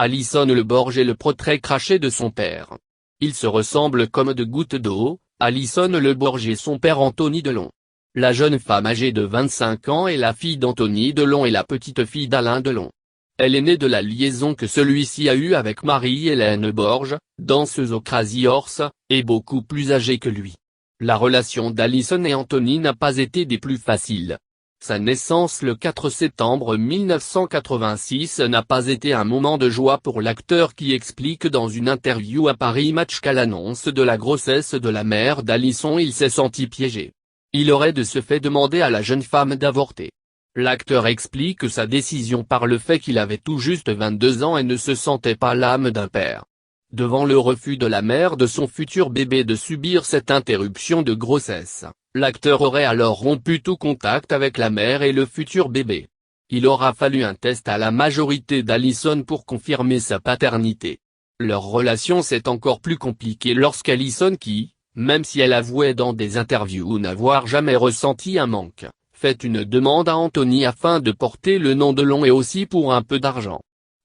Alison Le Borge est le portrait craché de son père. Ils se ressemblent comme deux gouttes d'eau, Alison Le Borge et son père Anthony Delon. La jeune femme âgée de 25 ans est la fille d'Anthony Delon et la petite-fille d'Alain Delon. Elle est née de la liaison que celui-ci a eue avec Marie-Hélène Borge, danseuse au Crazy Horse, et beaucoup plus âgée que lui. La relation d'Alison et Anthony n'a pas été des plus faciles. Sa naissance le 4 septembre 1986 n'a pas été un moment de joie pour l'acteur qui explique dans une interview à Paris Match qu'à l'annonce de la grossesse de la mère d'Alison il s'est senti piégé. Il aurait de ce fait demandé à la jeune femme d'avorter. L'acteur explique sa décision par le fait qu'il avait tout juste 22 ans et ne se sentait pas l'âme d'un père. Devant le refus de la mère de son futur bébé de subir cette interruption de grossesse, l'acteur aurait alors rompu tout contact avec la mère et le futur bébé. Il aura fallu un test à la majorité d'Alison pour confirmer sa paternité. Leur relation s'est encore plus compliquée lorsqu'Alison qui, même si elle avouait dans des interviews n'avoir jamais ressenti un manque, fait une demande à Anthony afin de porter le nom Delon et aussi pour un peu d'argent.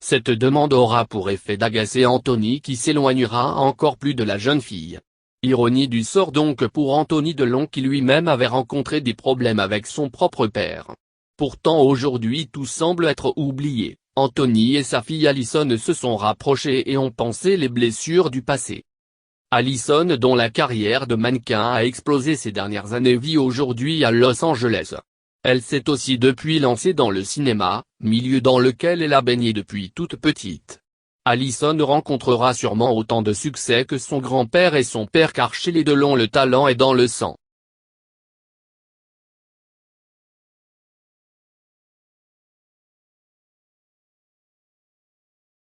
Cette demande aura pour effet d'agacer Anthony qui s'éloignera encore plus de la jeune fille. Ironie du sort donc pour Anthony Delon qui lui-même avait rencontré des problèmes avec son propre père. Pourtant aujourd'hui tout semble être oublié, Anthony et sa fille Alison se sont rapprochés et ont pansé les blessures du passé. Alison dont la carrière de mannequin a explosé ces dernières années vit aujourd'hui à Los Angeles. Elle s'est aussi depuis lancée dans le cinéma, milieu dans lequel elle a baigné depuis toute petite. Alison rencontrera sûrement autant de succès que son grand-père et son père car chez les Delon le talent est dans le sang.